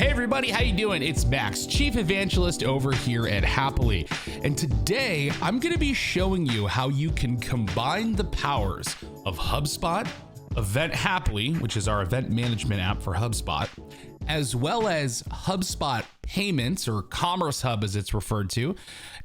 Hey everybody, how you doing? It's Max, Chief Evangelist over here at Hapily. And today I'm going to be showing you how you can combine the powers of HubSpot, Event Hapily, which is our event management app for HubSpot, as well as HubSpot Payments, or Commerce Hub as it's referred to,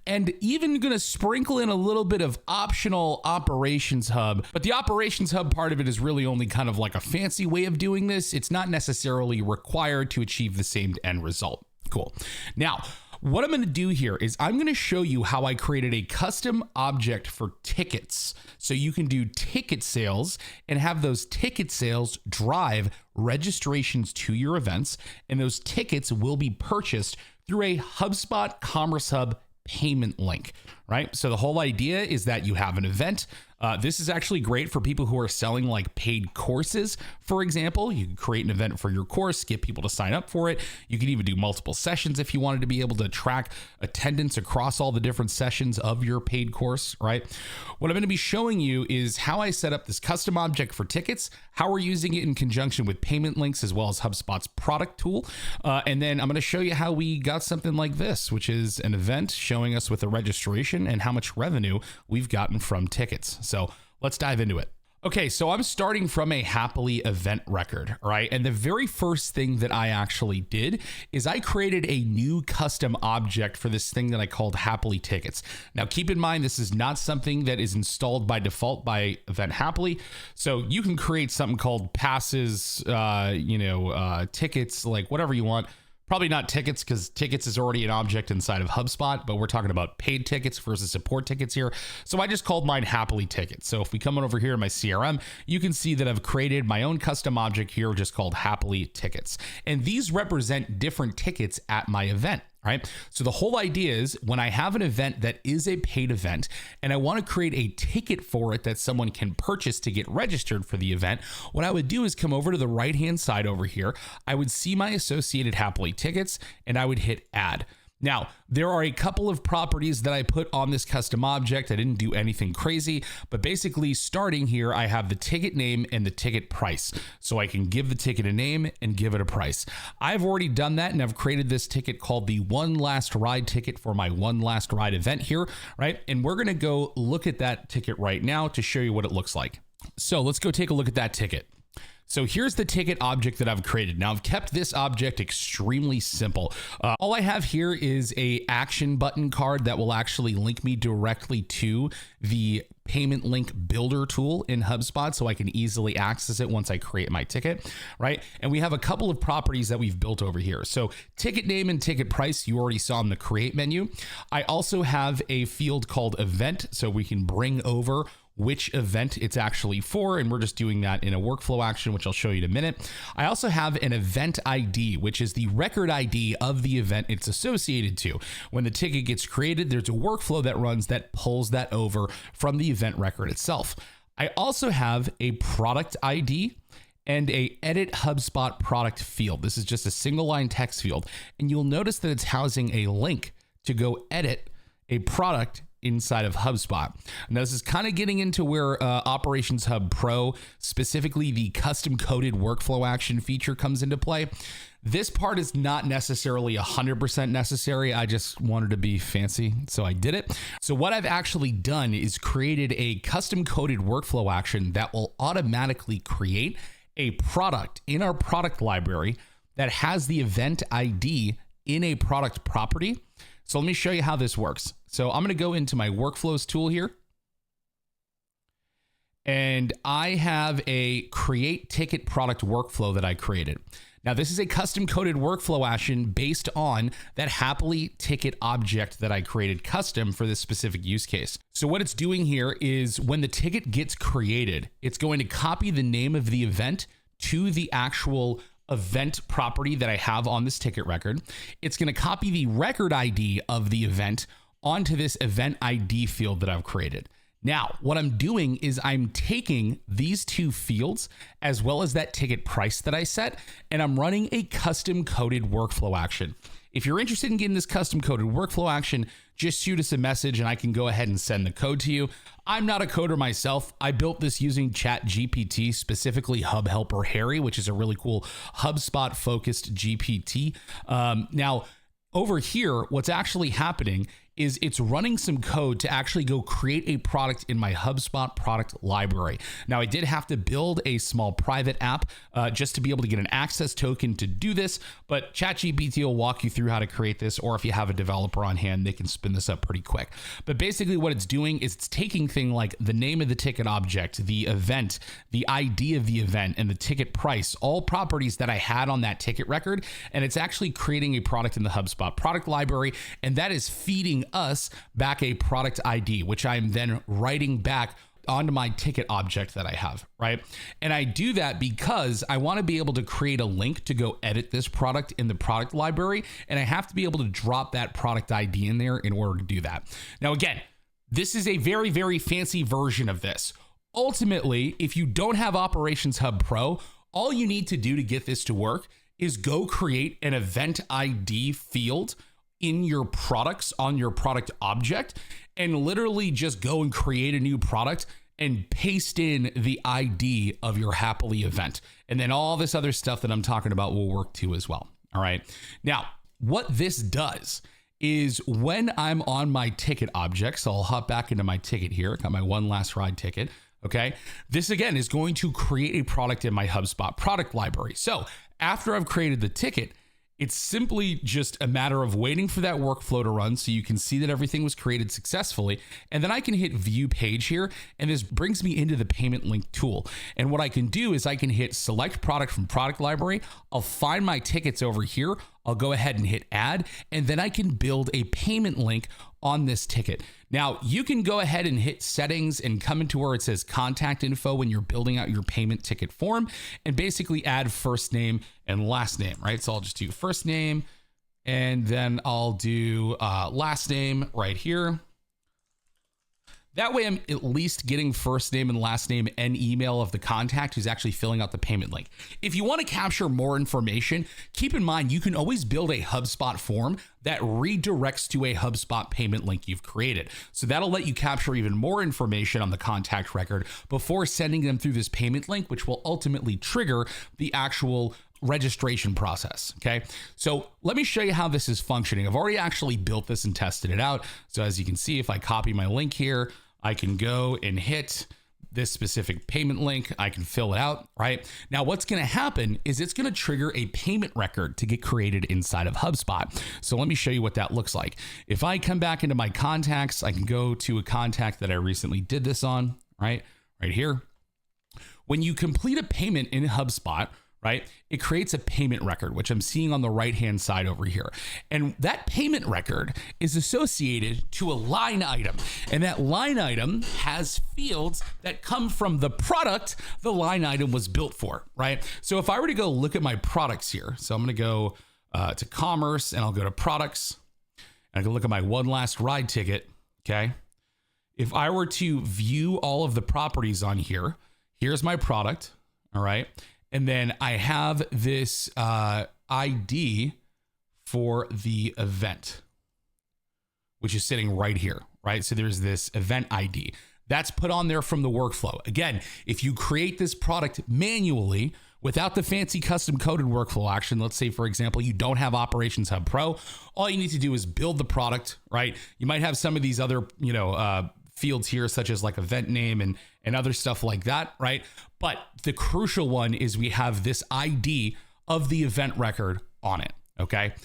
and even going to sprinkle in a little bit of optional Operations Hub. But the Operations Hub part of it is really only kind of like a fancy way of doing this. It's not necessarily required to achieve the same end result. Cool. Now, what I'm going to do here is I'm going to show you how I created a custom object for tickets. So you can do ticket sales and have those ticket sales drive registrations to your events. And those tickets will be purchased through a HubSpot Commerce Hub payment link, right? So the whole idea is that you have an event. This is actually great for people who are selling like paid courses. For example, you can create an event for your course, get people to sign up for it. You can even do multiple sessions if you wanted to be able to track attendance across all the different sessions of your paid course, right? What I'm going to be showing you is how I set up this custom object for tickets, how we're using it in conjunction with payment links, as well as HubSpot's product tool. And then I'm going to show you how we got something like this, which is an event showing us with a registration and how much revenue we've gotten from tickets. So let's dive into it. Okay, so I'm starting from a Hapily event record, right? And the very first thing that I actually did is I created a new custom object for this thing that I called Hapily Tickets. Now, keep in mind, this is not something that is installed by default by Event Hapily. So you can create something called passes, tickets, like whatever you want. Probably not tickets, because tickets is already an object inside of HubSpot, but we're talking about paid tickets versus support tickets here. So I just called mine Hapily Tickets. So if we come on over here in my CRM, you can see that I've created my own custom object here just called Hapily Tickets. And these represent different tickets at my event, right? So the whole idea is when I have an event that is a paid event and I want to create a ticket for it that someone can purchase to get registered for the event, what I would do is come over to the right-hand side over here. I would see my associated Hapily tickets and I would hit add. Now, there are a couple of properties that I put on this custom object. I didn't do anything crazy, but basically starting here, I have the ticket name and the ticket price. So I can give the ticket a name and give it a price. I've already done that and I've created this ticket called the One Last Ride ticket for my One Last Ride event here, right? And we're going to go look at that ticket right now to show you what it looks like. So let's go take a look at that ticket. So here's the ticket object that I've created. Now I've kept this object extremely simple. All I have here is a action button card that will actually link me directly to the payment link builder tool in HubSpot so I can easily access it once I create my ticket, right? And we have a couple of properties that we've built over here. So ticket name and ticket price, you already saw in the create menu. I also have a field called event, so we can bring over which event it's actually for, and we're just doing that in a workflow action, which I'll show you in a minute. I also have an event ID, which is the record ID of the event it's associated to. When the ticket gets created, there's a workflow that runs that pulls that over from the event record itself. I also have a product ID and a edit HubSpot product field. This is just a single line text field, and you'll notice that it's housing a link to go edit a product inside of HubSpot. Now, this is kind of getting into where Operations Hub Pro, specifically the custom coded workflow action feature, comes into play. This part is not necessarily 100% necessary. I just wanted to be fancy, so I did it. So what I've actually done is created a custom coded workflow action that will automatically create a product in our product library that has the event ID in a product property. So let me show you how this works. So I'm going to go into my workflows tool here. And I have a create ticket product workflow that I created. Now, this is a custom coded workflow action based on that Hapily ticket object that I created custom for this specific use case. So what it's doing here is when the ticket gets created, it's going to copy the name of the event to the actual event property that I have on this ticket record. It's going to copy the record ID of the event onto this event ID field that I've created. Now, what I'm doing is I'm taking these two fields as well as that ticket price that I set, and I'm running a custom coded workflow action. If you're interested in getting this custom coded workflow action, just shoot us a message and I can go ahead and send the code to you. I'm not a coder myself. I built this using ChatGPT, specifically Hub Helper Harry, which is a really cool HubSpot focused GPT. Now, over here, what's actually happening is it's running some code to actually go create a product in my HubSpot product library. Now, I did have to build a small private app just to be able to get an access token to do this, but ChatGPT will walk you through how to create this, or if you have a developer on hand, they can spin this up pretty quick. But basically what it's doing is it's taking things like the name of the ticket object, the event, the ID of the event, and the ticket price, all properties that I had on that ticket record, and it's actually creating a product in the HubSpot product library, and that is feeding us back a product ID, which I'm then writing back onto my ticket object that I have, right? And I do that because I want to be able to create a link to go edit this product in the product library, and I have to be able to drop that product ID in there in order to do that. Now, again, this is a very, very fancy version of this. Ultimately, if you don't have Operations Hub Pro, all you need to do to get this to work is go create an event ID field in your products on your product object and literally just go and create a new product and paste in the ID of your Hapily event. And then all this other stuff that I'm talking about will work too as well. All right. Now, what this does is when I'm on my ticket object, so I'll hop back into my ticket here, got my one last ride ticket. Okay. This again is going to create a product in my HubSpot product library. So after I've created the ticket, it's simply just a matter of waiting for that workflow to run so you can see that everything was created successfully. And then I can hit view page here, and this brings me into the payment link tool. And what I can do is I can hit select product from product library. I'll find my tickets over here. I'll go ahead and hit add, and then I can build a payment link on this ticket. Now, you can go ahead and hit settings and come into where it says contact info when you're building out your payment ticket form and basically add first name and last name, right? So I'll just do first name and then I'll do last name right here. That way I'm at least getting first name and last name and email of the contact who's actually filling out the payment link. If you want to capture more information, keep in mind you can always build a HubSpot form that redirects to a HubSpot payment link you've created. So that'll let you capture even more information on the contact record before sending them through this payment link, which will ultimately trigger the actual registration process. Okay. So let me show you how this is functioning. I've already actually built this and tested it out. So as you can see, if I copy my link here, I can go and hit this specific payment link. I can fill it out, right? Now, what's going to happen is it's going to trigger a payment record to get created inside of HubSpot. So let me show you what that looks like. If I come back into my contacts, I can go to a contact that I recently did this on, right here. When you complete a payment in HubSpot, right, it creates a payment record, which I'm seeing on the right-hand side over here. And that payment record is associated to a line item. And that line item has fields that come from the product the line item was built for, right? So if I were to go look at my products here, so I'm going to go to commerce and I'll go to products and I can look at my one last ride ticket, okay? If I were to view all of the properties on here, here's my product, all right? And then I have this ID for the event, which is sitting right here, right? So there's this event ID that's put on there from the workflow. Again, if you create this product manually without the fancy custom coded workflow action, let's say, for example, you don't have Operations Hub Pro, all you need to do is build the product, right? You might have some of these other, fields here, such as like event name and other stuff like that, right? But the crucial one is we have this ID of the event record on it, okay?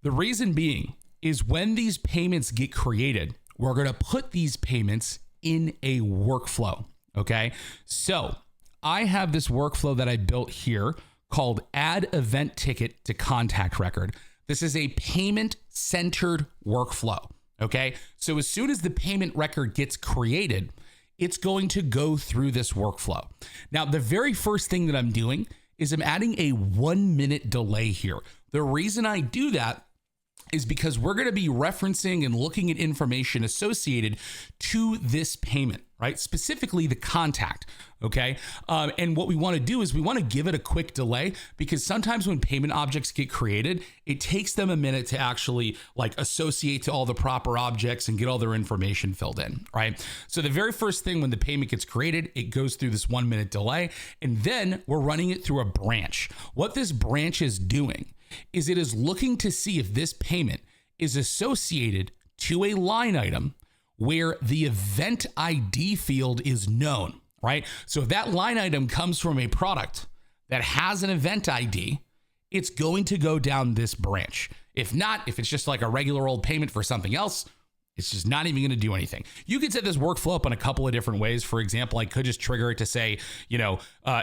The reason being is when these payments get created, we're gonna put these payments in a workflow, okay? So I have this workflow that I built here called Add Event Ticket to Contact Record. This is a payment-centered workflow. Okay, so as soon as the payment record gets created, it's going to go through this workflow. Now, the very first thing that I'm doing is I'm adding a 1 minute delay here. The reason I do that is because we're going to be referencing and looking at information associated to this payment, right? Specifically the contact, okay? And what we want to do is we want to give it a quick delay, because sometimes when payment objects get created, it takes them a minute to actually like associate to all the proper objects and get all their information filled in, right? So the very first thing when the payment gets created, it goes through this 1 minute delay, and then we're running it through a branch. What this branch is doing is it is looking to see if this payment is associated to a line item where the event ID field is known, right? So if that line item comes from a product that has an event ID, it's going to go down this branch. If not, if it's just like a regular old payment for something else, it's just not even going to do anything. You could set this workflow up in a couple of different ways. For example, I could just trigger it to say,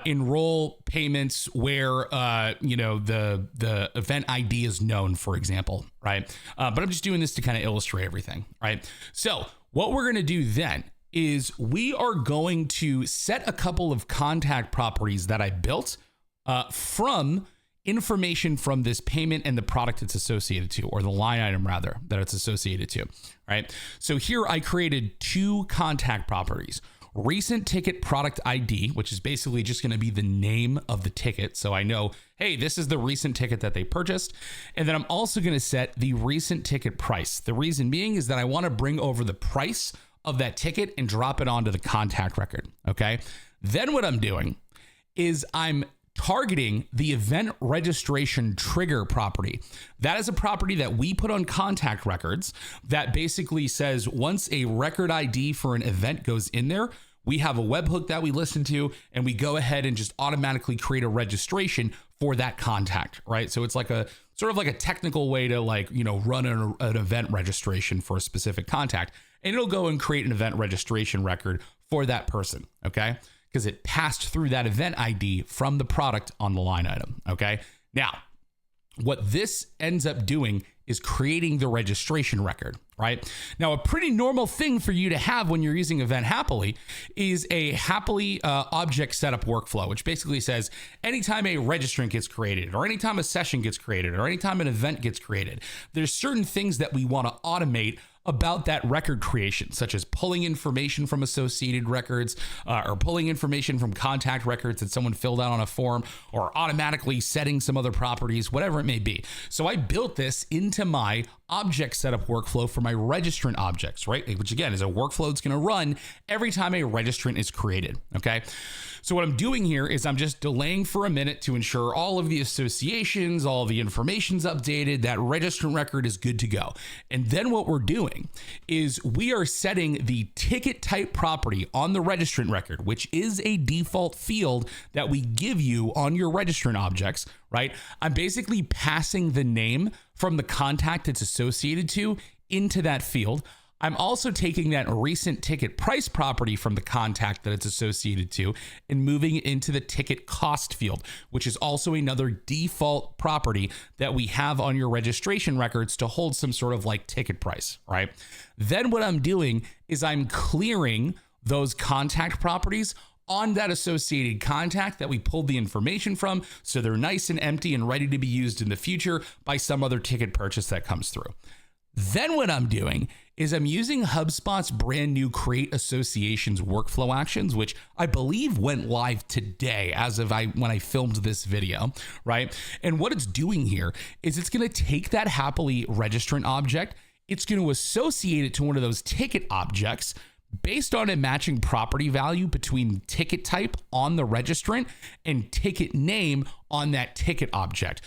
enroll payments where, the event ID is known, for example, right? But I'm just doing this to kind of illustrate everything, right? So what we're going to do then is we are going to set a couple of contact properties that I built from information from this payment and the product it's associated to, or the line item rather, that it's associated to, right? So here I created 2 contact properties: recent ticket product ID, which is basically just going to be the name of the ticket. So I know, hey, this is the recent ticket that they purchased. And then I'm also going to set the recent ticket price. The reason being is that I want to bring over the price of that ticket and drop it onto the contact record. Okay. Then what I'm doing is I'm targeting the event registration trigger property. That is a property that we put on contact records that basically says once a record ID for an event goes in there, we have a webhook that we listen to, and we go ahead and just automatically create a registration for that contact, right? So it's like a sort of like a technical way to run an event registration for a specific contact, and it'll go and create an event registration record for that person, okay? Because it passed through that event ID from the product on the line item, okay? Now, what this ends up doing is creating the registration record, right? Now, a pretty normal thing for you to have when you're using Event Hapily is a Hapily object setup workflow, which basically says anytime a registrant gets created, or anytime a session gets created, or anytime an event gets created, there's certain things that we want to automate about that record creation, such as pulling information from associated records, or pulling information from contact records that someone filled out on a form, or automatically setting some other properties, whatever it may be. So I built this into my object setup workflow for my registrant objects, right? Which again is a workflow that's going to run every time a registrant is created, okay? So what I'm doing here is I'm just delaying for a minute to ensure all of the associations, all the information's updated, that registrant record is good to go. And then what we're doing is we are setting the ticket type property on the registrant record, which is a default field that we give you on your registrant objects, right? I'm basically passing the name from the contact it's associated to into that field. I'm also taking that recent ticket price property from the contact that it's associated to and moving it into the ticket cost field, which is also another default property that we have on your registration records to hold some sort of like ticket price, right? Then what I'm doing is I'm clearing those contact properties on that associated contact that we pulled the information from, so they're nice and empty and ready to be used in the future by some other ticket purchase that comes through. Then what I'm doing is I'm using HubSpot's brand new Create Associations workflow actions, which I believe went live today as of when I filmed this video, right? And what it's doing here is it's going to take that Hapily registrant object, it's going to associate it to one of those ticket objects based on a matching property value between ticket type on the registrant and ticket name on that ticket object.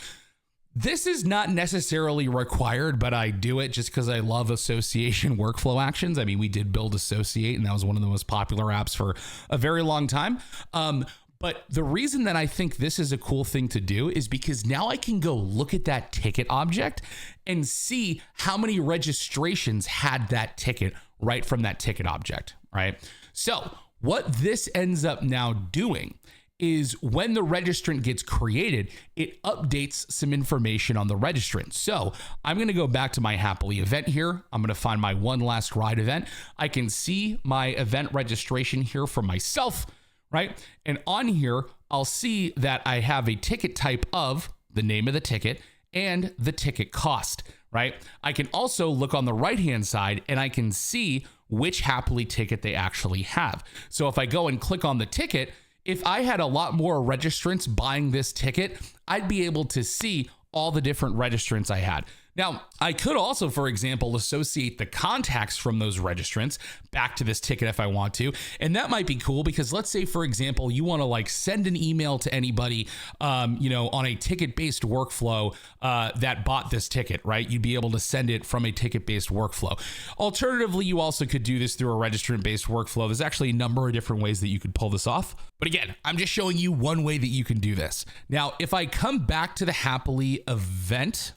This is not necessarily required, but I do it just because I love association workflow actions. I mean, we did build Associate, and that was one of the most popular apps for a very long time. But the reason that I think this is a cool thing to do is because now I can go look at that ticket object and see how many registrations had that ticket right from that ticket object, right? So what this ends up now doing is when the registrant gets created, it updates some information on the registrant. So I'm going to go back to my Hapily event here. I'm going to find my one last ride event. I can see my event registration here for myself, right? And on here, I'll see that I have a ticket type of the name of the ticket and the ticket cost, right? I can also look on the right-hand side and I can see which Hapily ticket they actually have. So if I go and click on the ticket, if I had a lot more registrants buying this ticket, I'd be able to see all the different registrants I had. Now, I could also, for example, associate the contacts from those registrants back to this ticket if I want to. And that might be cool because let's say, for example, you want to like send an email to anybody, on a ticket-based workflow that bought this ticket, right? You'd be able to send it from a ticket-based workflow. Alternatively, you also could do this through a registrant-based workflow. There's actually a number of different ways that you could pull this off. But again, I'm just showing you one way that you can do this. Now, if I come back to the Hapily event,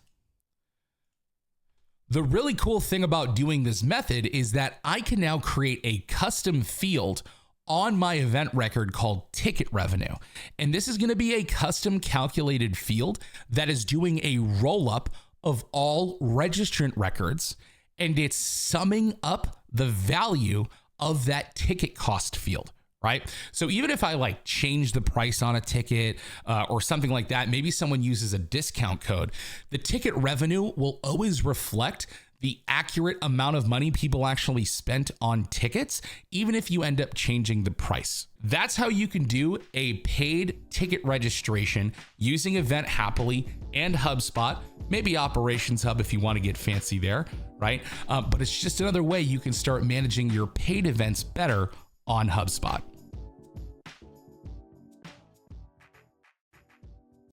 the really cool thing about doing this method is that I can now create a custom field on my event record called ticket revenue. And this is going to be a custom calculated field that is doing a roll up of all registrant records, and it's summing up the value of that ticket cost field. Right? So even if I like change the price on a ticket or something like that, maybe someone uses a discount code, the ticket revenue will always reflect the accurate amount of money people actually spent on tickets, even if you end up changing the price. That's how you can do a paid ticket registration using Event Hapily and HubSpot, maybe Operations Hub if you want to get fancy there, right? But it's just another way you can start managing your paid events better on HubSpot.